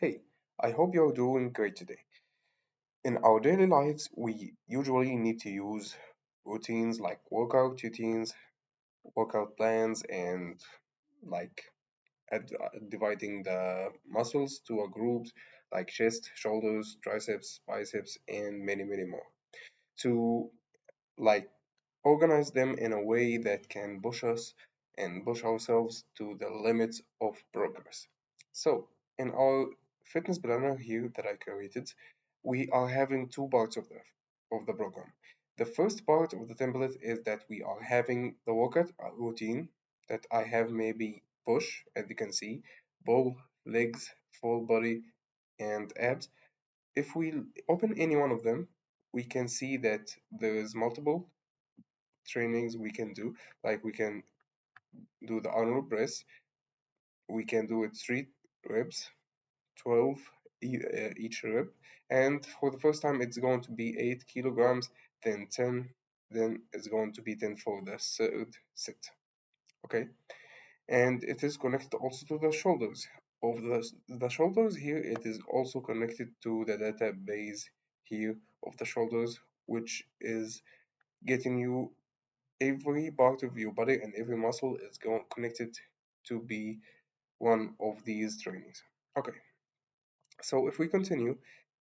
Hey, I hope you're doing great today. In our daily lives, we usually need to use routines like workout routines, workout plans, and like dividing the muscles to a groups like chest, shoulders, triceps, biceps, and many, many more to like organize them in a way that can push us and push ourselves to the limits of progress. So, in our fitness planner here that I created, we are having two parts of the program. The first part of the template is that we are having the workout routine that I have maybe push, as you can see, pull, legs, full body, and abs. If we open any one of them, we can see that there is multiple trainings we can do. Like we can do the arnold press, we can do it 3 reps, 12 each rep, and for the first time it's going to be 8 kilograms, then 10, then it's going to be 10 for the third set. Okay, and it is connected also to the shoulders. Of the shoulders here, it is also connected to the database here of the shoulders, which is getting you every part of your body and every muscle is going connected to be one of these trainings. Okay, so if we continue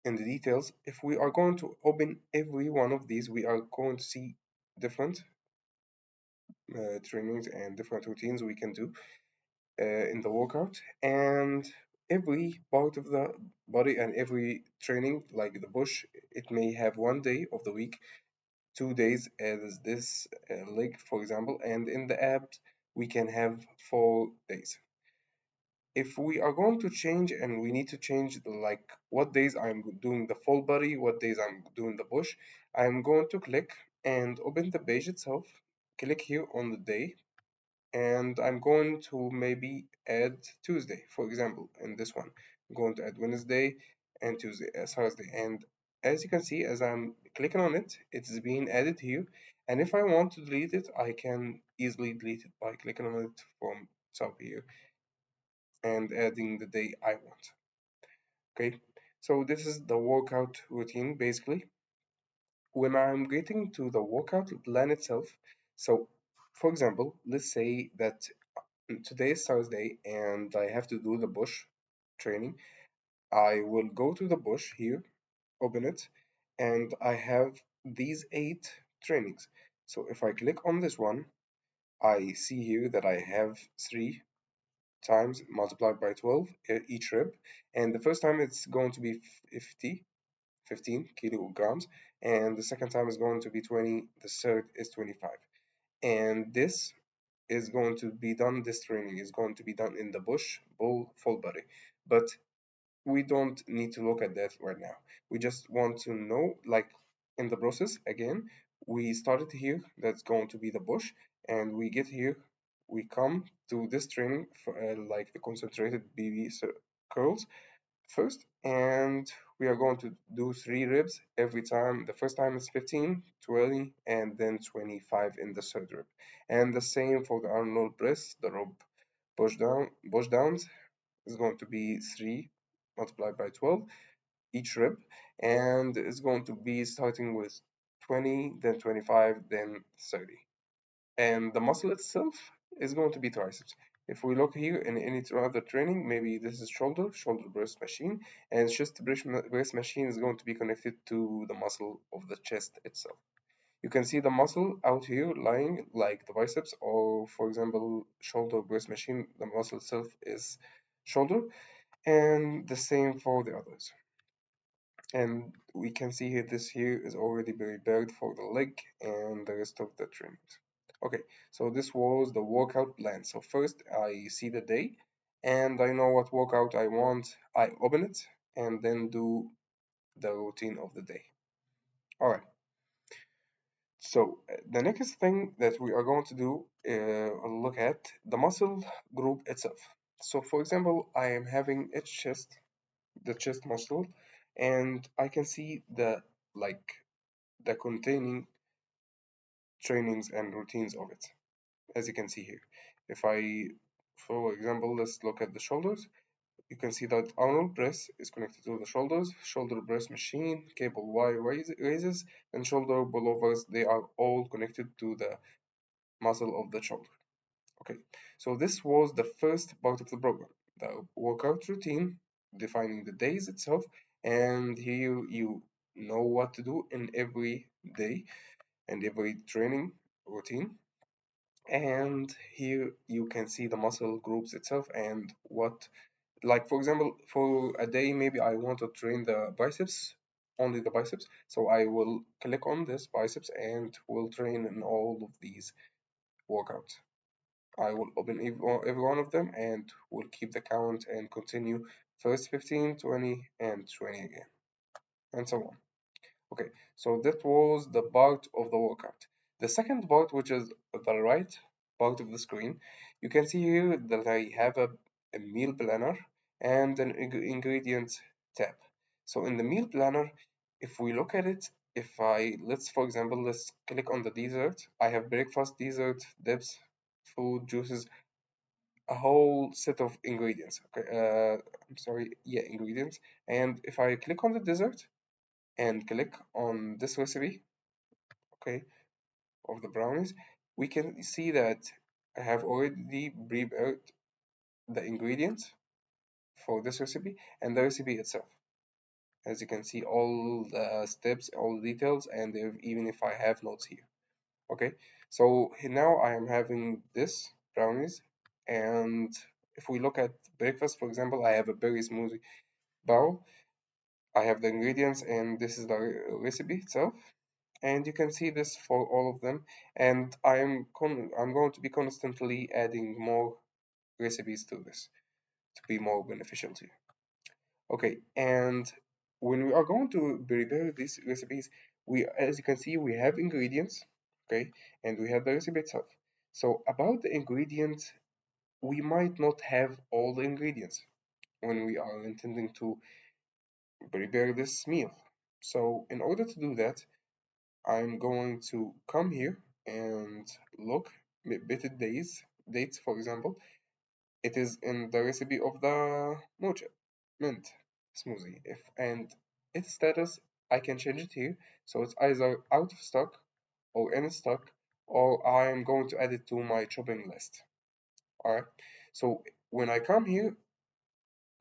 in the details, if we are going to open every one of these, we are going to see different trainings and different routines we can do in the workout. And every part of the body and every training, like the push, it may have one day of the week, 2 days as this leg, for example, and in the abs, we can have 4 days. If we are going to change and we need to change like what days I'm doing the full body, what days I'm doing the push, I'm going to click and open the page itself, click here on the day, and I'm going to maybe add Tuesday, for example, in this one. I'm going to add Wednesday and Tuesday, Thursday, and as you can see, as I'm clicking on it, it's being added here. And if I want to delete it, I can easily delete it by clicking on it from top here and adding the day I want. Okay, so this is the workout routine basically. When I'm getting to the workout plan itself, so for example, let's say that today is Thursday and I have to do the push training. I will go to the push here, open it, and I have these 8 trainings. So if I click on this one, I see here that I have 3 times multiplied by 12 each rep, and the first time it's going to be 15 kilograms, and the second time is going to be 20, the third is 25. And this is going to be done, this training is going to be done in the push pull full body. But we don't need to look at that right now. We just want to know, like in the process, again, we started here, that's going to be the push, and we get here, we come to this training for like the concentrated BB curls first, and we are going to do 3 reps every time. The first time is 15, 20, and then 25 in the third rep. And the same for the Arnold press, the rope push downs is going to be 3 multiplied by 12 each rep, and it's going to be starting with 20, then 25, then 30. And the muscle itself is going to be triceps. If we look here in any other training, maybe this is shoulder press machine, and chest press machine is going to be connected to the muscle of the chest itself. You can see the muscle out here lying like the biceps, or for example, shoulder press machine, the muscle itself is shoulder, and the same for the others. And we can see here this here is already prepared for the leg and the rest of the trainings. Okay, so this was the workout plan. So first I see the day and I know what workout I want. I open it and then do the routine of the day. All right. So the next thing that we are going to do, look at the muscle group itself. So for example, I am having the chest muscle, and I can see like the containing trainings and routines of it, as you can see here. If I, for example, let's look at the shoulders. You can see that Arnold press is connected to the shoulders, shoulder press machine, cable Y raises, and shoulder pullovers. They are all connected to the muscle of the shoulder. Okay, so this was the first part of the program, the workout routine, defining the days itself, and here you know what to do in every day and every training routine. And here you can see the muscle groups itself and what, like for example, for a day maybe I want to train the biceps, only the biceps, so I will click on this biceps and will train in all of these workouts. I will open every one of them and will keep the count and continue first 15, 20, and 20 again, and so on. Okay, so that was the part of the workout. The second part, which is the right part of the screen, you can see here that I have a meal planner and an ingredients tab. So in the meal planner, if we look at it, if I, let's for example, let's click on the dessert. I have breakfast, dessert, dips, food, juices, a whole set of ingredients. Okay, I'm sorry, yeah, ingredients. And if I click on the dessert and click on this recipe, okay, of the brownies, we can see that I have already prepared the ingredients for this recipe and the recipe itself. As you can see, all the steps, all the details, and even if I have notes here. Okay, so now I am having this brownies, and if we look at breakfast, for example, I have a berry smoothie bowl. I have the ingredients, and this is the recipe itself. And you can see this for all of them, and I'm going to be constantly adding more recipes to this to be more beneficial to you. Okay, and when we are going to prepare these recipes, we, as you can see, we have ingredients, okay, and we have the recipe itself. So about the ingredients, we might not have all the ingredients when we are intending to prepare this meal. So in order to do that, I'm going to come here and look bitter dates, for example. It is in the recipe of the mocha mint smoothie. If and its status, I can change it here. So it's either out of stock or in stock, or I'm going to add it to my shopping list. Alright. So when I come here,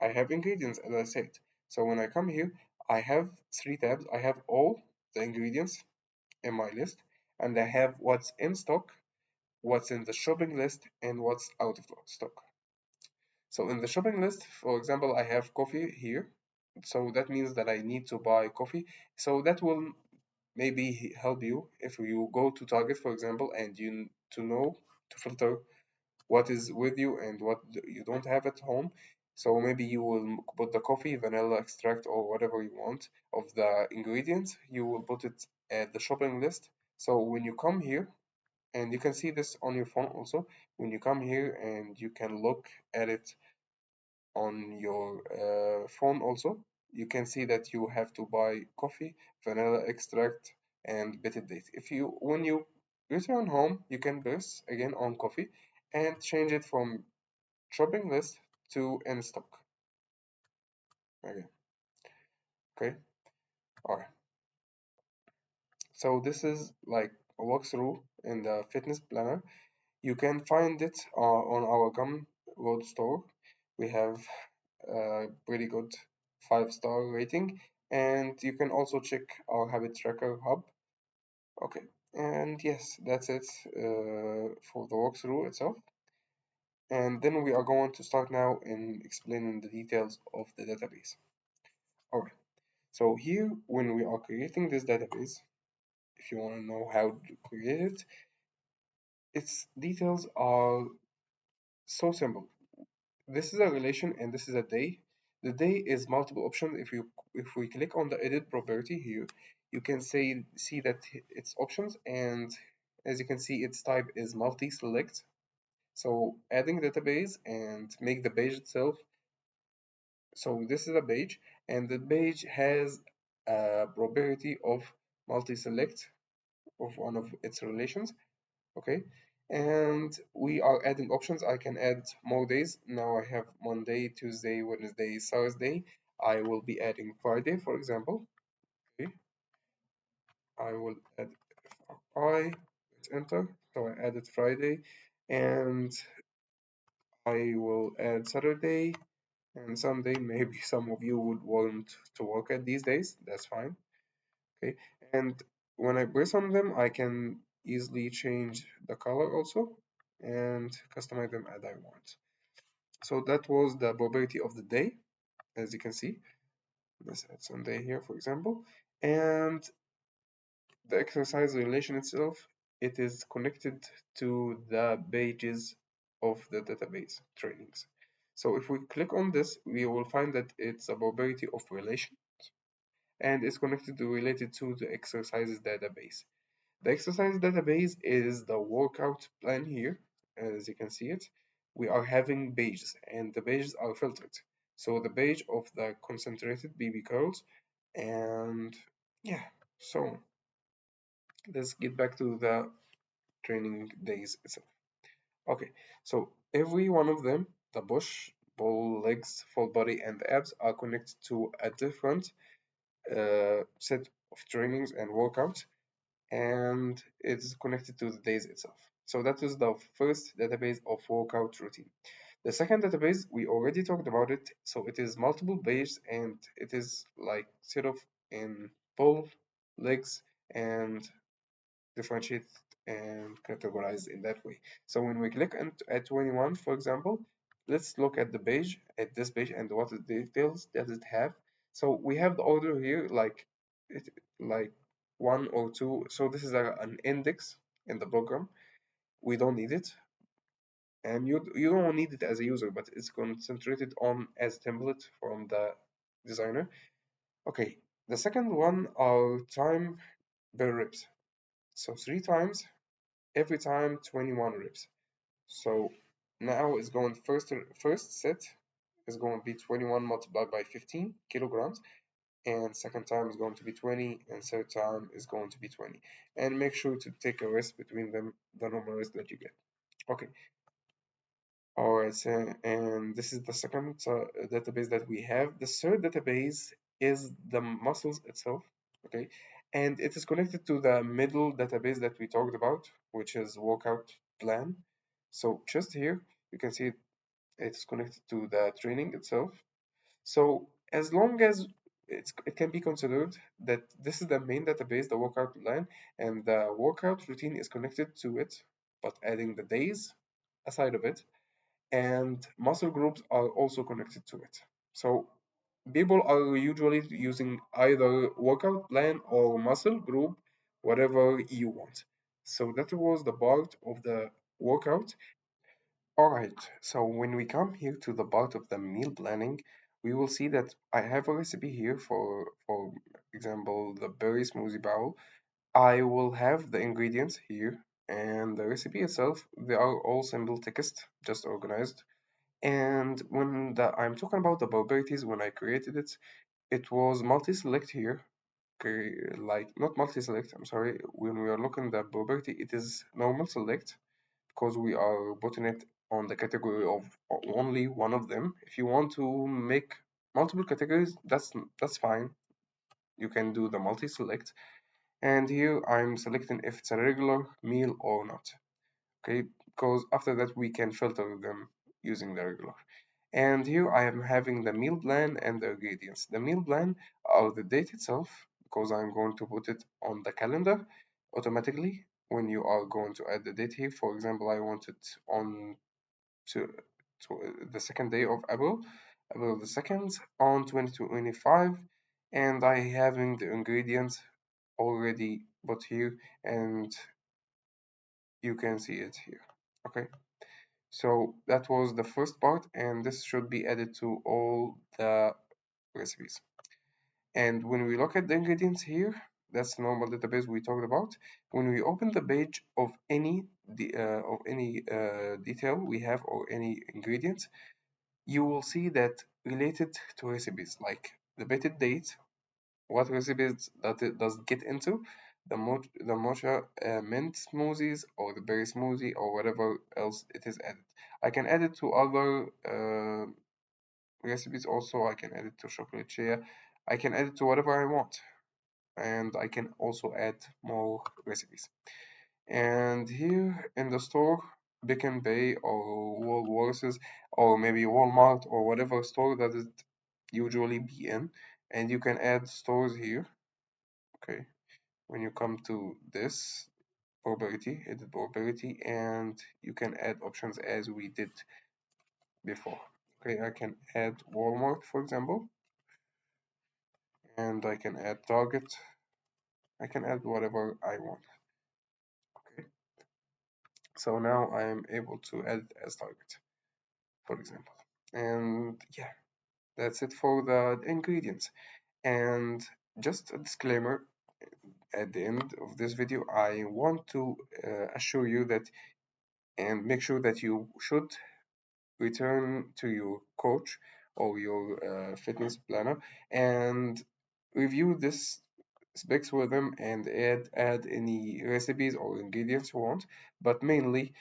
I have ingredients as I said. So when I come here, I have three tabs. I have all the ingredients in my list, and I have what's in stock, what's in the shopping list, and what's out of stock. So in the shopping list, for example, I have coffee here. So that means that I need to buy coffee. So that will maybe help you if you go to Target, for example, and you to know to filter what is with you and what you don't have at home. So maybe you will put the coffee, vanilla extract, or whatever you want of the ingredients. You will put it at the shopping list. So when you come here, and you can see this on your phone also, when you come here and you can look at it on your phone also, you can see that you have to buy coffee, vanilla extract, and better date. If you when you return home, you can press again on coffee and change it from shopping list to in stock. Okay, okay, all right. So this is like a walkthrough in the fitness planner. You can find it on our Gumroad store. We have pretty good 5-star rating, and you can also check our habit tracker hub. Okay, and yes, that's it for the walkthrough itself. And then we are going to start now in explaining the details of the database. Alright, so here when we are creating this database, if you want to know how to create it, its details are so simple. This is a relation and this is a day. The day is multiple options. If we click on the edit property here, you can see that it's options, and as you can see its type is multi-select. So adding database and make the page itself. So this is a page, and the page has a property of multi-select of one of its relations. Okay, And we are adding options. I can add more days. Now I have Monday, Tuesday, Wednesday, Thursday. I will be adding Friday, for example. Okay, I will add FRI, let's enter. So I added Friday, and I will add Saturday and Sunday. Maybe some of you would want to work at these days. That's fine. Okay, and when I press on them, I can easily change the color also and customize them as I want. So that was the probability of the day, as you can see. Let's add Sunday here, for example. And the exercise relation itself, it is connected to the pages of the database trainings. So if we click on this, we will find that it's a probability of relation and it's connected to related to the exercises database. The exercise database is the workout plan here, as you can see it. We are having pages, and the pages are filtered. So the page of the concentrated BB curls, and yeah, so let's get back to the training days itself. Okay, so every one of them, the push, pull, legs, full body, and abs are connected to a different set of trainings and workouts and it's connected to the days itself. So that is the first database of workout routine. The second database, we already talked about it. So it is multiple pages and it is like set of in pull, legs, and differentiate and categorize in that way. So when we click at 21, for example, let's look at the page, at this page, and what the details does it have. So we have the order here, like one or two. So this is an index in the program. We don't need it, and you don't need it as a user, but it's concentrated on as template from the designer. Okay, the second one are time per reps. So 3 times every time 21 reps. So now it's going first set is going to be 21 multiplied by 15 kilograms and second time is going to be 20 and third time is going to be 20 and make sure to take a rest between them, the normal rest that you get. Okay, all right, so and this is the second database that we have. The third database is the muscles itself, okay, and it is connected to the middle database that we talked about, which is workout plan. So just here, you can see it's connected to the training itself. So as long as it can be considered that this is the main database, the workout plan, and the workout routine is connected to it, but adding the days aside of it and muscle groups are also connected to it. So people are usually using either workout plan or muscle group, whatever you want. So that was the part of the workout. All right, so when we come here to the part of the meal planning, we will see that I have a recipe here for example, the berry smoothie bowl. I will have the ingredients here and the recipe itself. They are all simple text, just organized. And I'm talking about the probabilities, when I created it, it was multi-select here. Okay, like not multi-select, I'm sorry. When we are looking the probability, it is normal select because we are putting it on the category of only one of them. If you want to make multiple categories, that's fine. You can do the multi-select. And here I'm selecting if it's a regular meal or not. Okay, because after that we can filter them using the regular. And here I am having the meal plan and the ingredients. The meal plan are the date itself, because I'm going to put it on the calendar automatically when you are going to add the date here. For example, I want it on to, the second day of April, April the 2nd on 2025, and I having the ingredients already put here, and you can see it here. Okay. So that was the first part, and this should be added to all the recipes. And when we look at the ingredients here, that's normal database we talked about. When we open the page of any detail we have or any ingredients, you will see that related to recipes like the dated date, what recipes that it does get into, the mocha mint smoothies or the berry smoothie or whatever else it is added. I can add it to other recipes also. I can add it to chocolate chia. I can add it to whatever I want, and I can also add more recipes. And here in the store, Pick and Pay or Woolworths or maybe Walmart or whatever store that it usually be in, and you can add stores here. Okay, when you come to this probability, edit probability, and you can add options as we did before. Okay, I can add Walmart, for example, and I can add Target. I can add whatever I want. Okay, so now I am able to add as Target, for example. And yeah, that's it for the ingredients. And just a disclaimer at the end of this video, I want to assure you that and make sure that you should return to your coach or your fitness planner and review this specs with them and add any recipes or ingredients you want. But mainly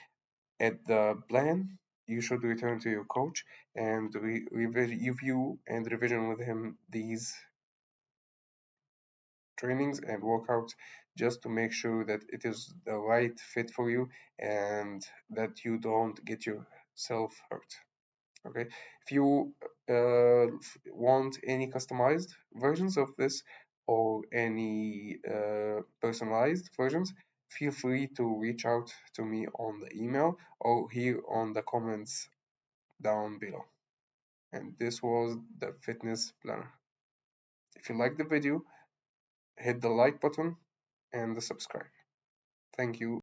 at the plan, you should return to your coach and review and revision with him these trainings and workouts just to make sure that it is the right fit for you and that you don't get yourself hurt. Okay, if you want any customized versions of this or any personalized versions, feel free to reach out to me on the email or here on the comments down below. And this was the fitness planner. If you like the video, hit the like button and the subscribe. Thank you.